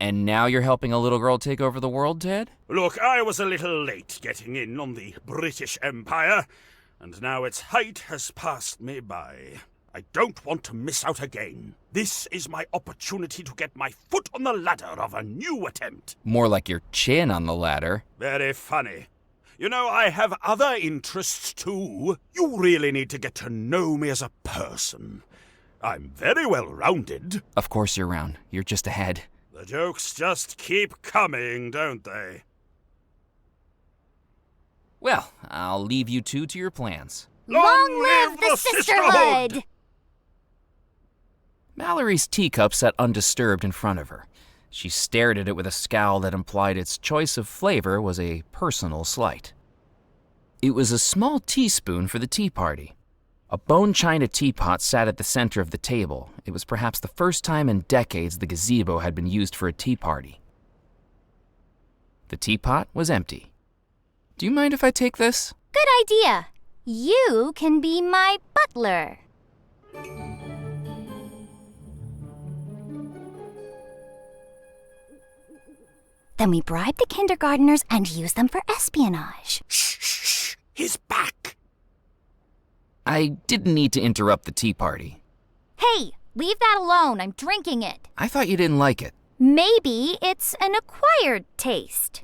And now you're helping a little girl take over the world, Ted? Look, I was a little late getting in on the British Empire, and now its height has passed me by. I don't want to miss out again. This is my opportunity to get my foot on the ladder of a new attempt. More like your chin on the ladder. Very funny. You know, I have other interests too. You really need to get to know me as a person. I'm very well-rounded. Of course you're round. You're just ahead. The jokes just keep coming, don't they? Well, I'll leave you two to your plans. Long live the sisterhood! Mallory's teacup sat undisturbed in front of her. She stared at it with a scowl that implied its choice of flavor was a personal slight. It was a small teaspoon for the tea party. A bone china teapot sat at the center of the table. It was perhaps the first time in decades the gazebo had been used for a tea party. The teapot was empty. Do you mind if I take this? Good idea. You can be my butler. Then we bribe the kindergartners and use them for espionage. Shh, shh, shh. He's back. I didn't need to interrupt the tea party. Hey, leave that alone. I'm drinking it. I thought you didn't like it. Maybe it's an acquired taste.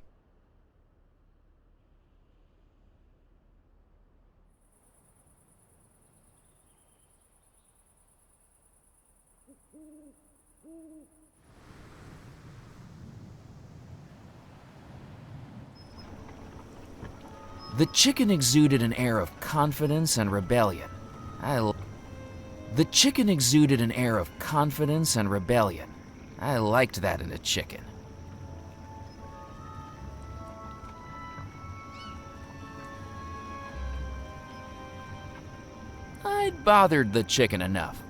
The chicken exuded an air of confidence and rebellion. The chicken exuded an air of confidence and rebellion. I liked that in a chicken. I'd bothered the chicken enough.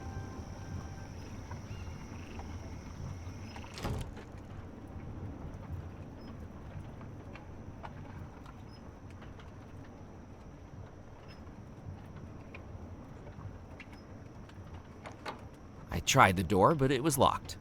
I tried the door, but it was locked.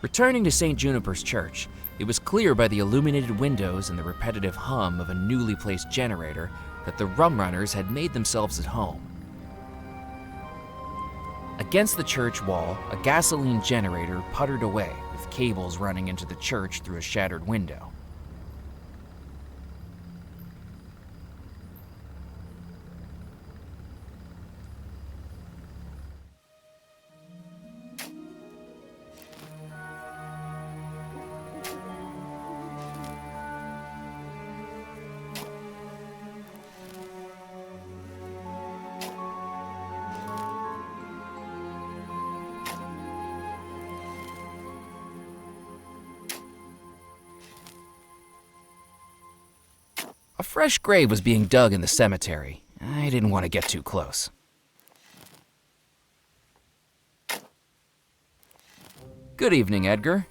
Returning to St. Juniper's Church, it was clear by the illuminated windows and the repetitive hum of a newly placed generator that the rum runners had made themselves at home. Against the church wall, a gasoline generator puttered away, with cables running into the church through a shattered window. A fresh grave was being dug in the cemetery. I didn't want to get too close. Good evening, Edgar.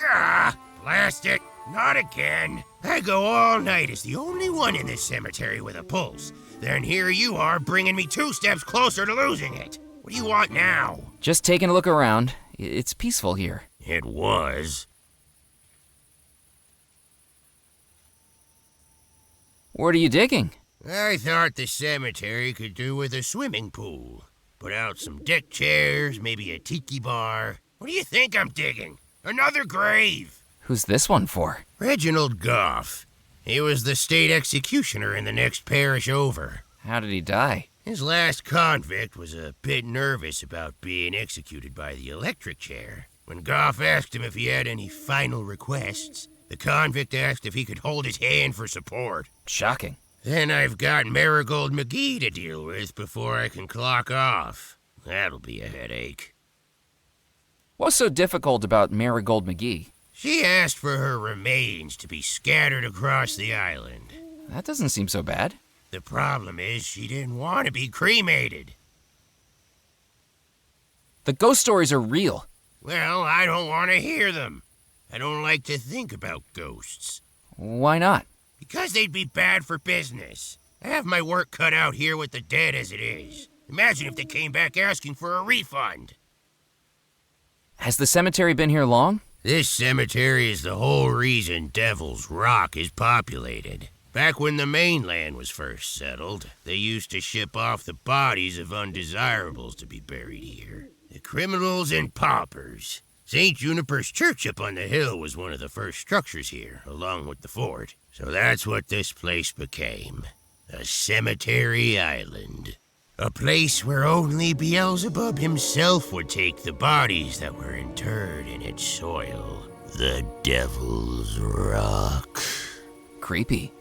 Ah, blast it. Not again. I go all night as the only one in this cemetery with a pulse. Then here you are bringing me 2 steps closer to losing it. What do you want now? Just taking a look around. It's peaceful here. It was. What are you digging? I thought the cemetery could do with a swimming pool. Put out some deck chairs, maybe a tiki bar. What do you think I'm digging? Another grave. Who's this one for? Reginald Goff. He was the state executioner in the next parish over. How did he die? His last convict was a bit nervous about being executed by the electric chair. When Goff asked him if he had any final requests, the convict asked if he could hold his hand for support. Shocking. Then I've got Marigold McGee to deal with before I can clock off. That'll be a headache. What's so difficult about Marigold McGee? She asked for her remains to be scattered across the island. That doesn't seem so bad. The problem is she didn't want to be cremated. The ghost stories are real. Well, I don't want to hear them. I don't like to think about ghosts. Why not? Because they'd be bad for business. I have my work cut out here with the dead as it is. Imagine if they came back asking for a refund. Has the cemetery been here long? This cemetery is the whole reason Devil's Rock is populated. Back when the mainland was first settled, they used to ship off the bodies of undesirables to be buried here. The criminals and paupers. St. Juniper's Church up on the hill was one of the first structures here, along with the fort. So that's what this place became. A cemetery island. A place where only Beelzebub himself would take the bodies that were interred in its soil. The Devil's Rock. Creepy.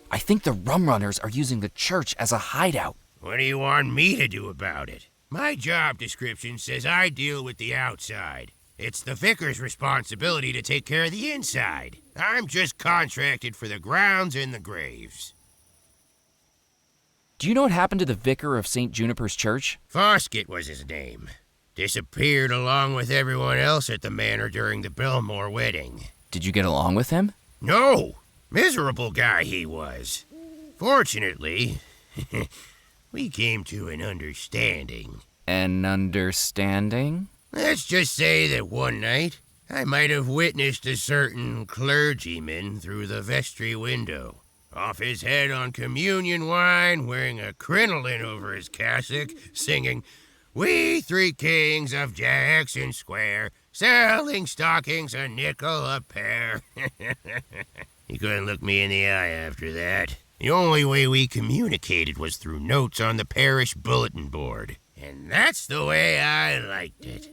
I think the rum runners are using the church as a hideout. What do you want me to do about it? My job description says I deal with the outside. It's the vicar's responsibility to take care of the inside. I'm just contracted for the grounds and the graves. Do you know what happened to the vicar of St. Juniper's Church? Foskett was his name. Disappeared along with everyone else at the manor during the Belmore wedding. Did you get along with him? No! Miserable guy he was. Fortunately, we came to an understanding. An understanding? Let's just say that one night, I might have witnessed a certain clergyman through the vestry window. Off his head on communion wine, wearing a crinoline over his cassock, singing, "We three kings of Jackson Square, selling stockings a nickel a pair." He couldn't look me in the eye after that. The only way we communicated was through notes on the parish bulletin board. And that's the way I liked it.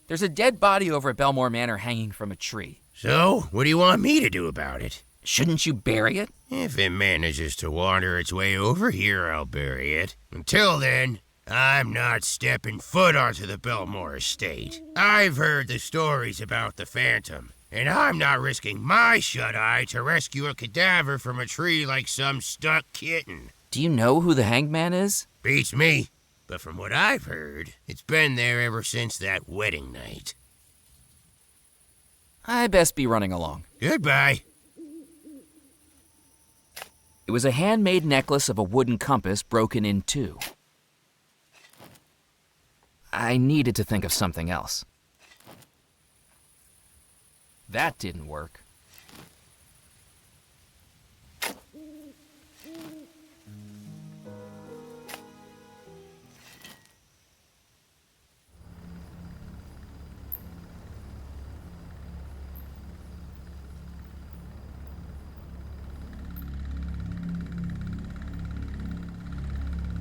There's a dead body over at Belmore Manor hanging from a tree. So, what do you want me to do about it? Shouldn't you bury it? If it manages to wander its way over here, I'll bury it. Until then, I'm not stepping foot onto the Belmore estate. I've heard the stories about the Phantom, and I'm not risking my shut-eye to rescue a cadaver from a tree like some stuck kitten. Do you know who the hanged man is? Beats me. But from what I've heard, it's been there ever since that wedding night. I best be running along. Goodbye. It was a handmade necklace of a wooden compass broken in two. I needed to think of something else. That didn't work.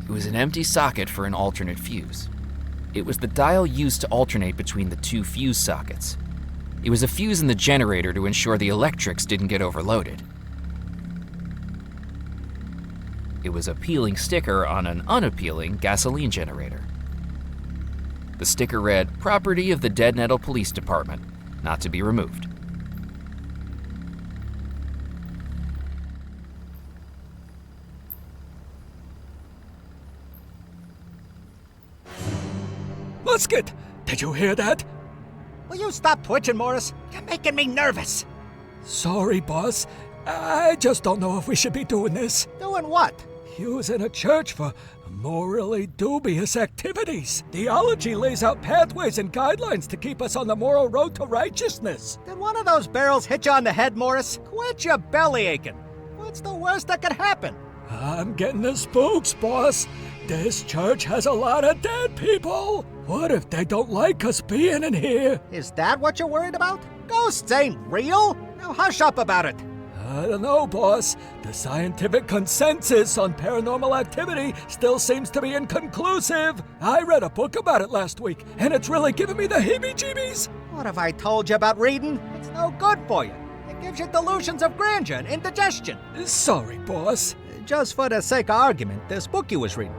It was an empty socket for an alternate fuse. It was the dial used to alternate between the two fuse sockets. It was a fuse in the generator to ensure the electrics didn't get overloaded. It was a peeling sticker on an unappealing gasoline generator. The sticker read, "Property of the Dead Nettle Police Department, not to be removed." Musket! Did you hear that? Will you stop twitching, Morris? You're making me nervous. Sorry, boss. I just don't know if we should be doing this. Doing what? Using a church for morally dubious activities. Theology lays out pathways and guidelines to keep us on the moral road to righteousness. Did one of those barrels hit you on the head, Morris? Quit your belly aching. What's the worst that could happen? I'm getting the spooks, boss. This church has a lot of dead people. What if they don't like us being in here? Is that what you're worried about? Ghosts ain't real. Now hush up about it. I don't know, boss. The scientific consensus on paranormal activity still seems to be inconclusive. I read a book about it last week, and it's really giving me the heebie-jeebies. What have I told you about reading? It's no good for you. It gives you delusions of grandeur and indigestion. Sorry, boss. Just for the sake of argument, this book you was reading.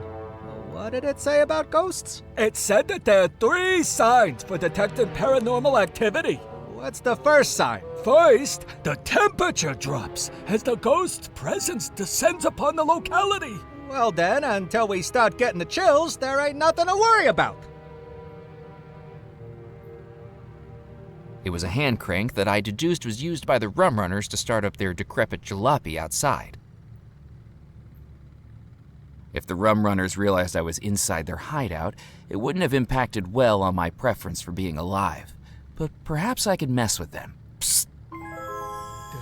What did it say about ghosts? It said that there are 3 signs for detecting paranormal activity. What's the first sign? First, the temperature drops as the ghost's presence descends upon the locality. Well then, until we start getting the chills, there ain't nothing to worry about. It was a hand crank that I deduced was used by the rum runners to start up their decrepit jalopy outside. If the rum runners realized I was inside their hideout, it wouldn't have impacted well on my preference for being alive. But perhaps I could mess with them. Psst.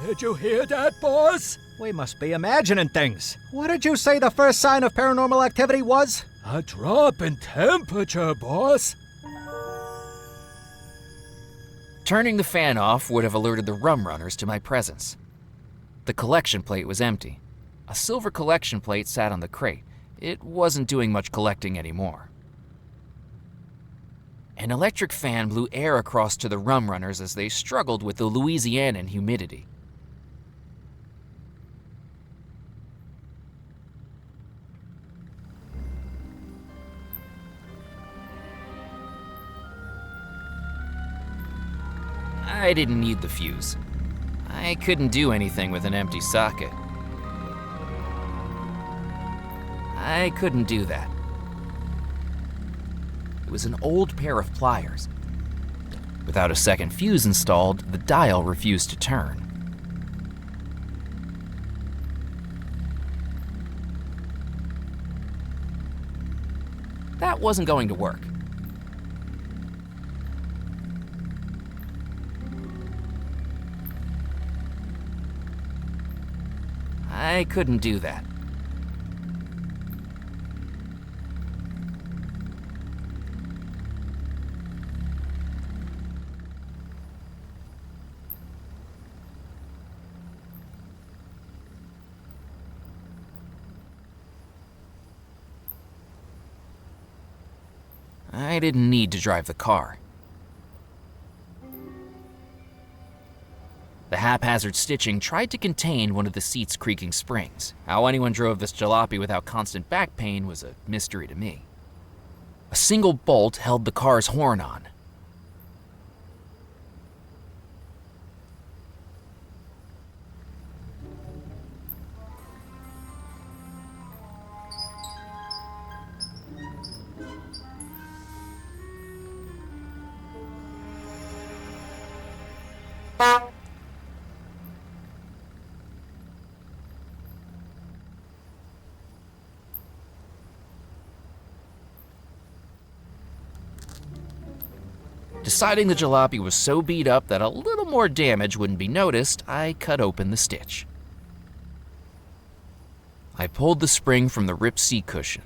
Did you hear that, boss? We must be imagining things. What did you say the first sign of paranormal activity was? A drop in temperature, boss. Turning the fan off would have alerted the rum runners to my presence. The collection plate was empty. A silver collection plate sat on the crate. It wasn't doing much collecting anymore. An electric fan blew air across to the rum runners as they struggled with the Louisianan humidity. I didn't need the fuse. I couldn't do anything with an empty socket. I couldn't do that. It was an old pair of pliers. Without a second fuse installed, the dial refused to turn. That wasn't going to work. I couldn't do that. I didn't need to drive the car. The haphazard stitching tried to contain one of the seat's creaking springs. How anyone drove this jalopy without constant back pain was a mystery to me. A single bolt held the car's horn on. Deciding the jalopy was so beat up that a little more damage wouldn't be noticed, I cut open the stitch. I pulled the spring from the ripped seat cushion.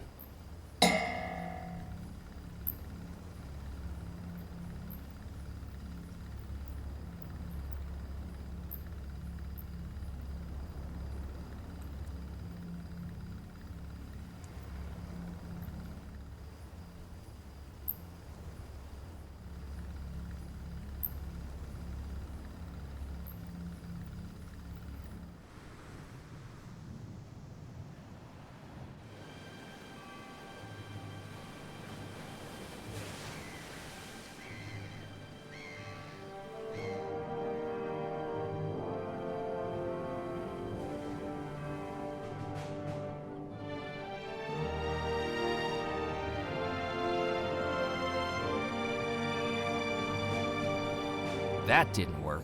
That didn't work.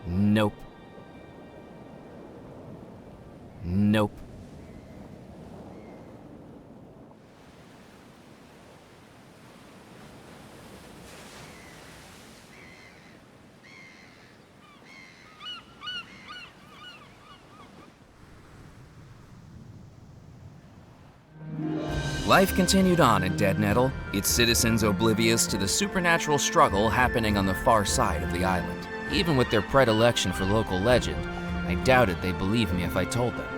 Nope. Nope. Life continued on in Dead Nettle, its citizens oblivious to the supernatural struggle happening on the far side of the island. Even with their predilection for local legend, I doubted they'd believe me if I told them.